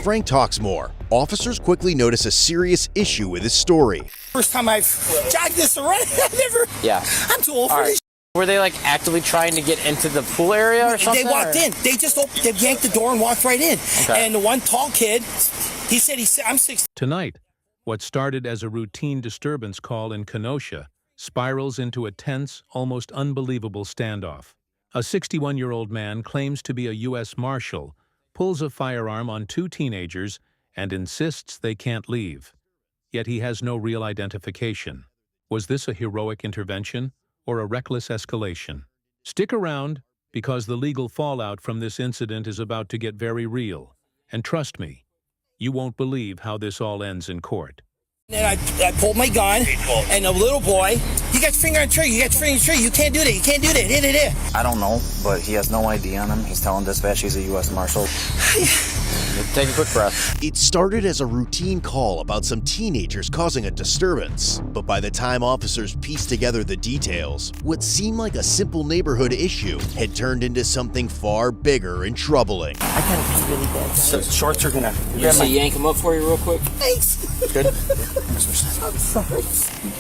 As Frank talks more, officers quickly notice a serious issue with his story. First time I've jogged this around, I'm too old for this. Were they like actively trying to get into the pool area or something? They walked in. They just they yanked the door and walked right in. Okay. And the one tall kid, he said, I'm 6. Tonight, what started as a routine disturbance call in Kenosha spirals into a tense, almost unbelievable standoff. A 61-year-old man claims to be a U.S. Marshal, pulls a firearm on 2 teenagers, and insists they can't leave. Yet he has no real identification. Was this a heroic intervention or a reckless escalation? Stick around, because the legal fallout from this incident is about to get very real. And trust me, you won't believe how this all ends in court. And I pulled my gun, and the little boy, you got your finger on the trigger, you can't do that, hit it. I don't know, but he has no ID on him. He's telling dispatch he's a U.S. Marshal. Take a quick breath. It started as a routine call about some teenagers causing a disturbance, but by the time officers pieced together the details, what seemed like a simple neighborhood issue had turned into something far bigger and troubling. I gotta pee really bad. So shorts are gonna... You see, yank them up for you real quick? Thanks. Good. I'm sorry.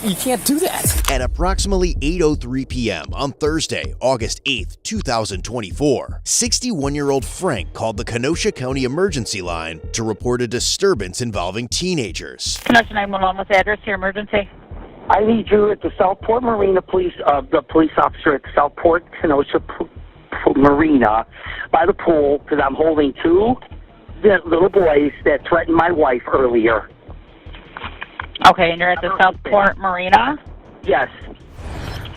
You can't do that. At approximately 8:03 p.m. on Thursday, August 8th, 2024, 61-year-old Frank called the Kenosha County Emergency Line to report a disturbance involving teenagers. Kenosha 911, what's the address to your emergency? I need you at the Southport Marina Police, the police officer at the Southport Kenosha Marina by the pool, because I'm holding 2 little boys that threatened my wife earlier. Okay, and you're at the Southport Marina? Yes.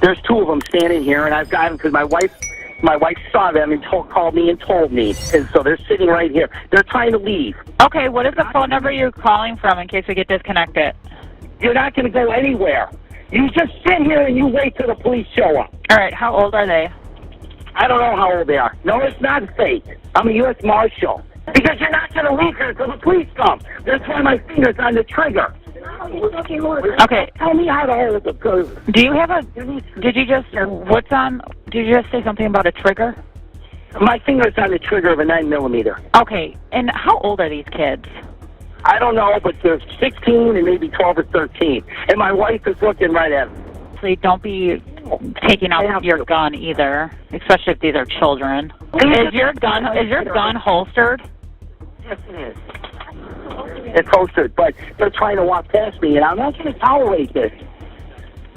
There's 2 of them standing here, and I've got them because my wife saw them and called me and told me. And so they're sitting right here. They're trying to leave. Okay, what is the phone number you're calling from in case we get disconnected? You're not going to go anywhere. You just sit here and you wait till the police show up. All right, how old are they? I don't know how old they are. No, it's not fake. I'm a U.S. Marshal. Because you're not going to leave here until the police come. That's why my finger's on the trigger. Okay. Tell me how to hold the gun. Do you have a... Did you just... What's on... Did you just say something about a trigger? My finger's on the trigger of a 9mm. Okay, and how old are these kids? I don't know, but they're 16 and maybe 12 or 13. And my wife is looking right at them. So don't be taking out your gun either, especially if these are children. Is your gun holstered? Yes, it is. It's holstered, but they're trying to walk past me, and I'm not going to tolerate this.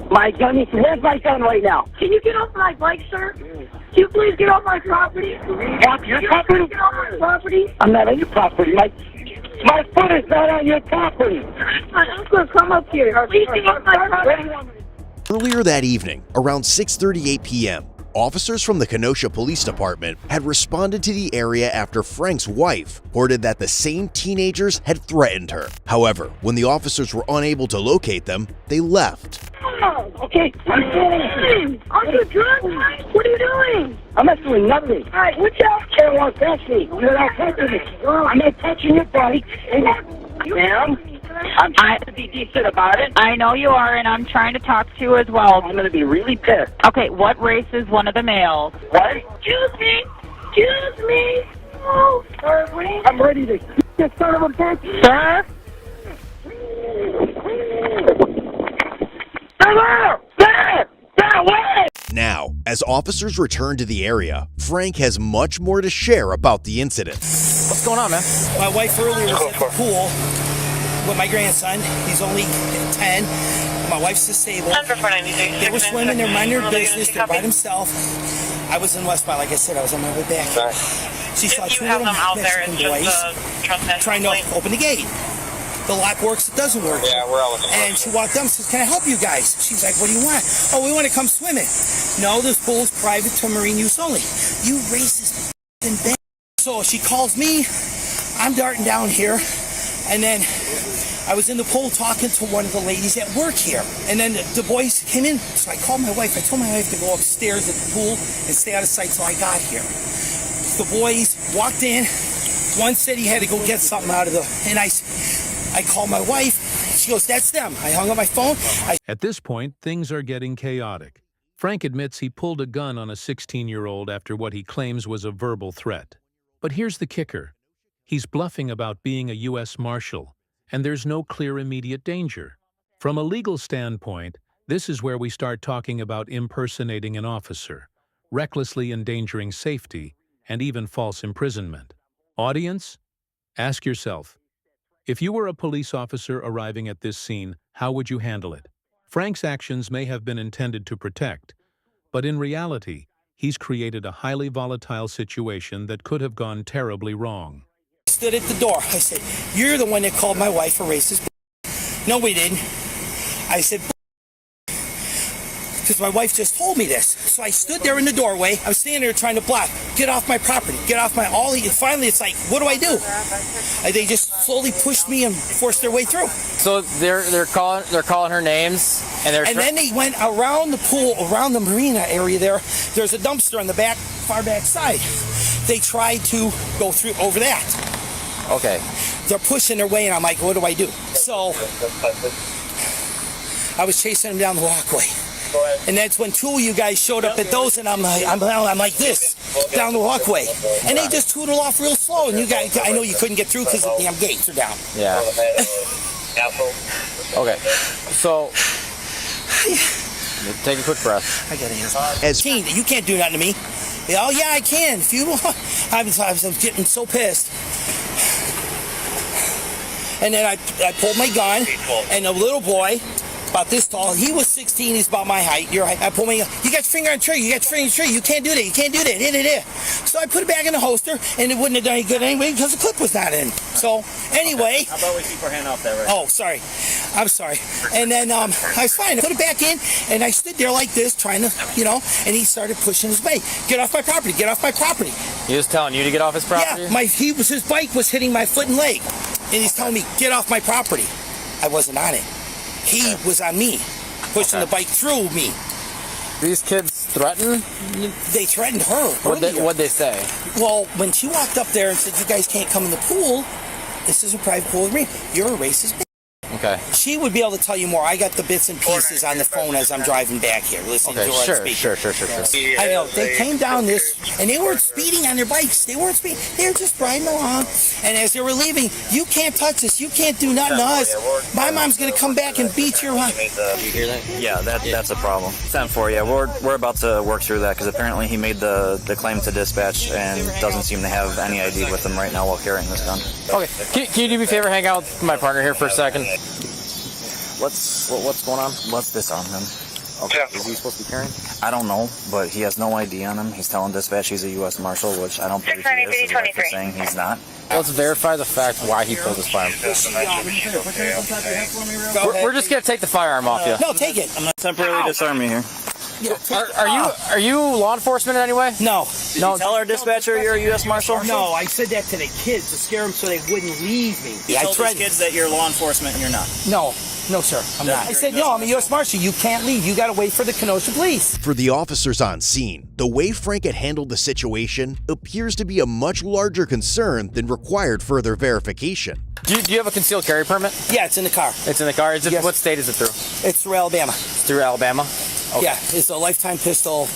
My gun is... Where's my gun right now? Can you get off my bike, sir? Can you please get off my property? Off your property? Get off my property? I'm not on your property. My foot is not on your property. My uncle, come up here. Please get off my property. Earlier that evening, around 6:38 p.m., officers from the Kenosha Police Department had responded to the area after Frank's wife reported that the same teenagers had threatened her. However, when the officers were unable to locate them, they left. Oh, okay. Are you drunk? What are you doing? I'm not doing nothing. All right, watch out. Can't walk past me. You're not touching me. I'm not touching your bike. Ma'am, I'm trying to be decent about it. I know you are, and I'm trying to talk to you as well. I'm going to be really pissed. Okay, what race is one of the males? What? Excuse me. Excuse me. Oh, sorry. I'm ready to shoot this son of a bitch. Sir? Now, as officers return to the area, Frank has much more to share about the incident. What's going on, man? My wife earlier was at the pool with my grandson. He's only 10. My wife's disabled. They were swimming, they're minding their business, they're by themselves. I was in Westmont, like I said, I was on my way back. She saw 2 little Mexican boys trying to open the gate. The lock works, it doesn't work. Yeah, we're all looking. And she walked up and says, "Can I help you guys?" She's like, "What do you want?" "Oh, we want to come swimming." "No, this pool is private to marine use only." "You racist bitch." So she calls me. I'm darting down here. And then I was in the pool talking to one of the ladies at work here. And then the boys came in. So I called my wife. I told my wife to go upstairs at the pool and stay out of sight till I got here. The boys walked in. One said he had to go get something out of the... And I called my wife. She goes, "That's them." I hung up my phone. At this point, things are getting chaotic. Frank admits he pulled a gun on a 16-year-old after what he claims was a verbal threat. But here's the kicker. He's bluffing about being a U.S. Marshal, and there's no clear immediate danger. From a legal standpoint, this is where we start talking about impersonating an officer, recklessly endangering safety, and even false imprisonment. Audience, ask yourself, if you were a police officer arriving at this scene, how would you handle it? Frank's actions may have been intended to protect, but in reality, he's created a highly volatile situation that could have gone terribly wrong. Stood at the door. I said, "You're the one that called my wife a racist." No, we didn't. I said, because my wife just told me this. So I stood there in the doorway. I was standing there trying to block. Get off my property. Get off my and finally it's like, what do I do? They just slowly pushed me and forced their way through. So they're calling her names, and then they went around the pool, around the marina area there. There's a dumpster on the back, far back side. They tried to go through over that. Okay. They're pushing their way, and I'm like, what do I do? So I was chasing them down the walkway. And that's when two of you guys showed up at those, and I'm like this down the walkway, and they just tootled off real slow. And you guys, I know you couldn't get through because the damn gates are down. Yeah. Okay. So take a quick breath. I got it. As you can't do nothing to me. Oh yeah, I can. If you want. I was getting so pissed. And then I pulled my gun, and the little boy, about this tall, he was 16, he's about my height, your height. I pulled my gun, you got your finger on the trigger, you can't do that, you can't do that. So I put it back in the holster, and it wouldn't have done any good anyway because the clip was not in. So anyway. How about we keep our hand off that right? Oh, sorry. I'm sorry. And then I was fine. I put it back in, and I stood there like this, trying to, and he started pushing his way. Get off my property, get off my property. He was telling you to get off his property? Yeah, his bike was hitting my foot and leg. And he's telling me, get off my property. I wasn't on it. He was on me, pushing the bike through me. These kids threaten? They threatened her. What'd they say? Well, when she walked up there and said, you guys can't come in the pool, this is a private pool with me. You're a racist bitch. Okay. She would be able to tell you more. I got the bits and pieces on the phone as I'm driving back here, listening to her speak. Sure. I know. They came down this, and they weren't speeding on their bikes. They weren't speeding. They were just riding along. And as they were leaving, you can't touch us. You can't do nothing to us. My mom's going to come back and beat your mom. You hear that? Yeah, that's a problem. 10-4, yeah. We're about to work through that because apparently he made the claim to dispatch and doesn't seem to have any ID with him right now while carrying this gun. Okay. Can you do me a favor, hang out with my partner here for a second? What's going on? What's this on him? Okay. Is he supposed to be carrying? I don't know, but he has no ID on him. He's telling dispatch he's a U.S. Marshal, which I don't believe he is. His wife is saying he's not. Let's verify the fact why he pulled his firearm. We're just going to take the firearm off you. No, take it. I'm going to temporarily disarm you here. Are you law enforcement in any way? No. Did you tell our dispatcher you're a U.S. Marshal? No, I said that to the kids to scare them so they wouldn't leave me. You told these kids that you're law enforcement and you're not? No, sir, I'm not. I said, no, I'm a U.S. Marshal. You can't leave. You got to wait for the Kenosha police. For the officers on scene, the way Frank had handled the situation appears to be a much larger concern than required further verification. Do you have a concealed carry permit? Yeah, it's in the car. It's in the car? Yes. What state is it through? It's through Alabama. It's through Alabama? Okay. Yeah, it's a lifetime pistol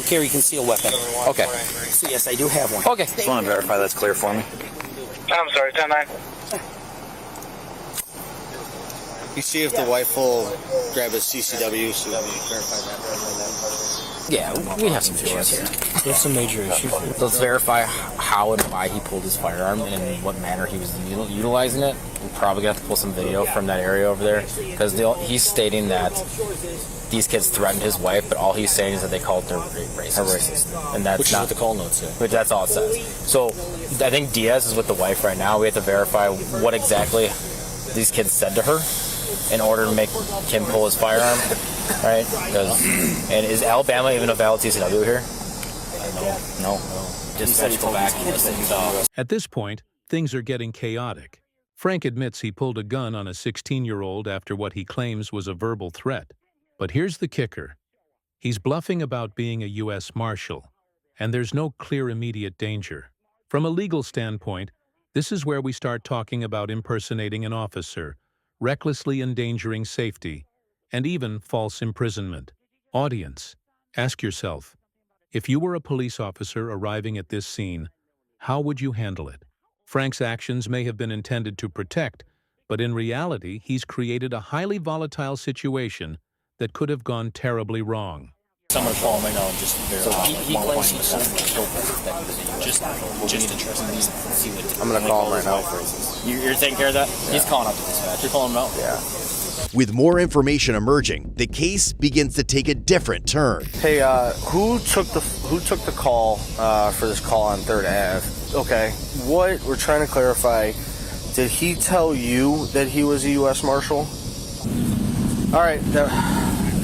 carry concealed weapon. Okay. So yes, I do have one. Okay. Just want to verify that's clear for me. I'm sorry, 10-9. You see if the wife will grab his CCW so we verify that. Yeah, we have some issues here. There's some major issues. Let's verify how and why he pulled his firearm and in what manner he was utilizing it. We're probably going to have to pull some video from that area over there because he's stating that these kids threatened his wife, but all he's saying is that they called her racist. And that's Which is what the call notes say. Which that's all it says. So I think Diaz is with the wife right now. We have to verify what exactly these kids said to her in order to make him pull his firearm, right? And is Alabama even a valid TCW here? No. Just said go back and listen. At this point, things are getting chaotic. Frank admits he pulled a gun on a 16-year-old after what he claims was a verbal threat. But here's the kicker. He's bluffing about being a U.S. Marshal, and there's no clear immediate danger. From a legal standpoint, this is where we start talking about impersonating an officer, recklessly endangering safety, and even false imprisonment. Audience, ask yourself, if you were a police officer arriving at this scene, how would you handle it? Frank's actions may have been intended to protect, but in reality, he's created a highly volatile situation that could have gone terribly wrong. Someone call him right now and just he claims he's just interested in see what. I'm gonna call him right now. You're taking care of that? Yeah. He's calling up the dispatch. You're calling him out? Yeah. With more information emerging, the case begins to take a different turn. Hey, who took the call for this call on 3rd Ave? Okay, what we're trying to clarify, did he tell you that he was a U.S. Marshal? All right,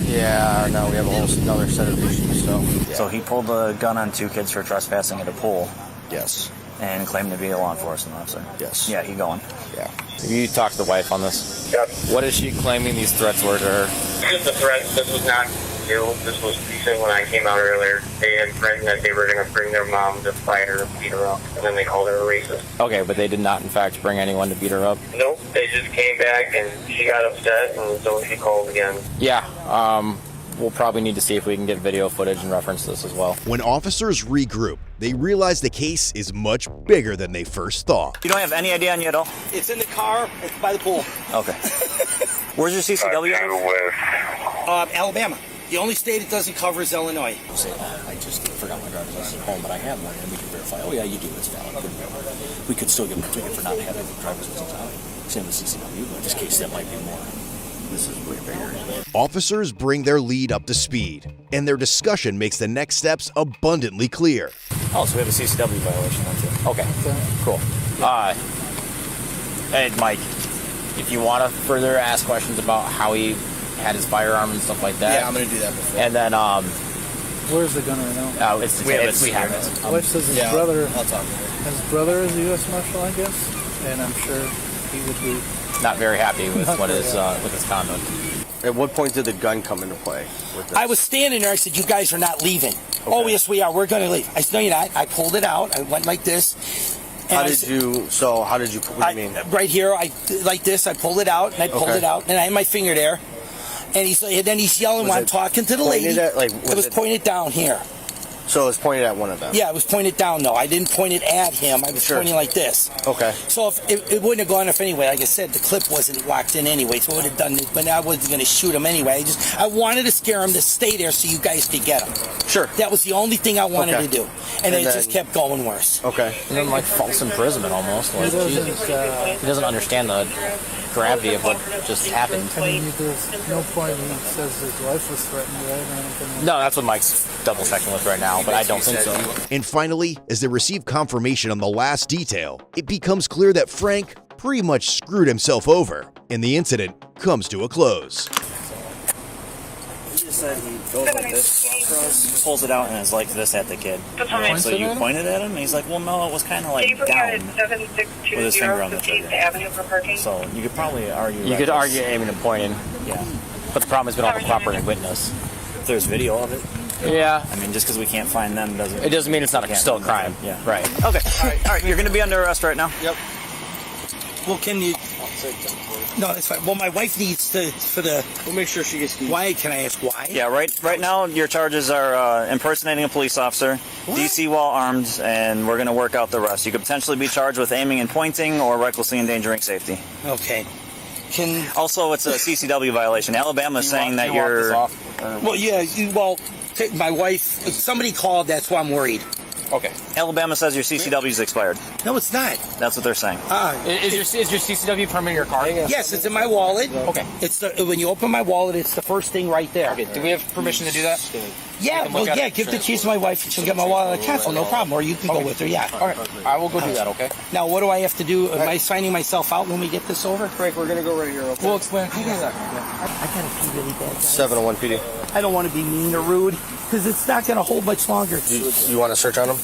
yeah, now we have a whole another set of issues, so. Yeah. So he pulled a gun on 2 kids for trespassing at a pool. Yes. And claimed to be a law enforcement officer. Yes. Yeah, he going. Yeah. You talked to the wife on this? Yep. What is she claiming these threats were to her? Just a threat. This was not new. This was recent when I came out earlier. They had threatened that they were going to bring their mom to fight her and beat her up. And then they called her a racist. Okay, but they did not, in fact, bring anyone to beat her up? Nope. They just came back and she got upset and so she called again. Yeah, we'll probably need to see if we can get video footage and reference this as well. When officers regroup, they realize the case is much bigger than they first thought. You don't have any idea on you at all? It's in the car. It's by the pool. Okay. Where's your CCW? Alabama. The only state it doesn't cover is Illinois. Say, I just forgot my driver's license at home, but I have one, and we can verify. Oh yeah, you do. It's valid. We could still give them a ticket for not having the driver's license out. Same with CCW, but in this case, that might be more. This is way bigger. Officers bring their lead up to speed, and their discussion makes the next steps abundantly clear. Oh, so we have a CCW violation then too. Okay, cool. Hey, Mike, if you want to further ask questions about how he had his firearm and stuff like that. Yeah, I'm gonna do that before. And then, where's the gun right now? we have it. My wife says his brother. I'll talk to her. His brother is a U.S. Marshal, I guess, and I'm sure he would be not very happy with with his conduct. At what point did the gun come into play? With this? I was standing there. I said, "You guys are not leaving." Okay. Oh, yes, we are. We're going to leave. I said, "No, you're not." I pulled it out. I went like this. How did you? What do you mean? Right here, like this. I pulled it out, and I pulled it out, and I had my finger there. And then he's yelling while I'm talking to the lady. It was pointed down here. So it was pointed at one of them? Yeah, it was pointed down, though. I didn't point it at him. I was pointing like this. Okay. So if it wouldn't have gone off anyway. Like I said, the clip wasn't locked in anyway, so it would have done it. But I wasn't going to shoot him anyway. I wanted to scare him to stay there so you guys could get him. Sure. That was the only thing I wanted to do. And it just kept going worse. Okay. And then like false imprisonment almost. Like, he doesn't understand the gravity of what just happened. I mean, there's no point he says his wife was threatened, right? Or anything. No, that's what Mike's double checking with right now, but I don't think so. And finally, as they receive confirmation on the last detail, it becomes clear that Frank pretty much screwed himself over, and the incident comes to a close. He just said he goes like this, pulls it out, and is like this at the kid. So you pointed at him, and he's like, well, no, it was kind of like down with his finger on the trigger. So you could probably argue. You could argue aiming and pointing. Yeah. But the problem is we don't have a proper witness. If there's video of it. Yeah. I mean, just because we can't find them doesn't... It doesn't mean it's not still a crime. Yeah. Right. Okay. All right. You're going to be under arrest right now. Yep. Well, can you... No, that's fine. Well, my wife needs to, We'll make sure she gets... Why? Can I ask why? Yeah, right now your charges are impersonating a police officer, DC while armed, and we're going to work out the rest. You could potentially be charged with aiming and pointing or recklessly endangering safety. Okay. Also, it's a CCW violation. Alabama is saying that you're... Well, yeah, my wife, somebody called, that's why I'm worried. Okay. Alabama says your CCW is expired. No, it's not. That's what they're saying. Is your CCW permit in your car? Yes, it's in my wallet. Okay. When you open my wallet, it's the first thing right there. Okay. Do we have permission to do that? Yeah, give the keys to my wife and she'll get my wallet careful, no problem. Or you can go with her, yeah. All right. I will go do that, okay? Now, what do I have to do? Am I signing myself out when we get this over? Frank, we're going to go right here, okay? We'll explain. I gotta pee really bad, guys. 701 PD. I don't want to be mean or rude, because it's not going to hold much longer. You want to search on them?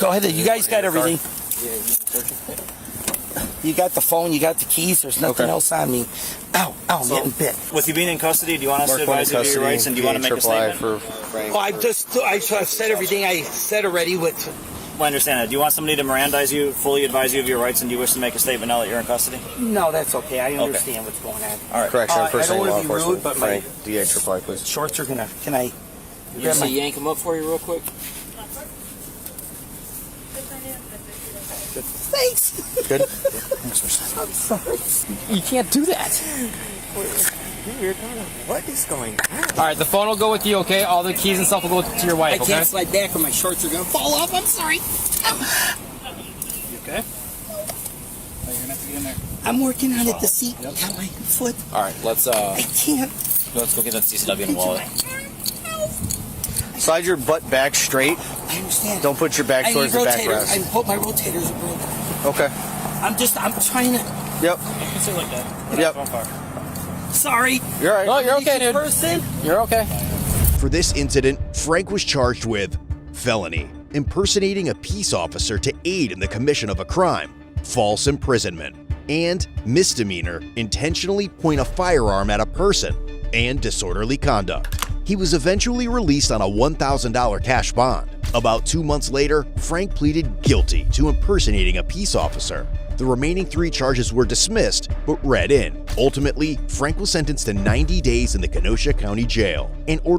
Go ahead. You guys got everything. You got the phone. You got the keys. There's nothing else on me. Ow, I'm getting bit. With you being in custody, do you want us to advise you of your rights, and do you want to make a statement? I've said everything I said already with... Well, I understand that. Do you want somebody to Mirandize you, fully advise you of your rights, and do you wish to make a statement now that you're in custody? No, that's okay. I understand what's going on. All right. Correction, I don't want to be rude, but my DA please. shorts are going to... Can I... You see yank them up for you real quick? Thanks. Good. I'm sorry. You can't do that. What is going on? All right, the phone will go with you, okay? All the keys and stuff will go to your wife, I can't slide back or my shorts are going to fall off. I'm sorry. You okay? Oh, you're gonna have to get in there. I'm working on it, the seat. Got my foot. All right, let's I can't. go get that CCW and wallet. Slide your butt back straight. I understand. Don't put your back I towards need the rotators. backrest. I hope my rotators are broken. Okay. I'm trying to. Yep. You can sit like that. Yep. Sorry. You're all right. Oh, you're okay, dude. Person. You're okay. For this incident, Frank was charged with felony, impersonating a peace officer to aid in the commission of a crime, false imprisonment, and misdemeanor, intentionally point a firearm at a person, and disorderly conduct. He was eventually released on a $1,000 cash bond. About 2 months later, Frank pleaded guilty to impersonating a peace officer. The remaining 3 charges were dismissed, but read in. Ultimately, Frank was sentenced to 90 days in the Kenosha County Jail and ordered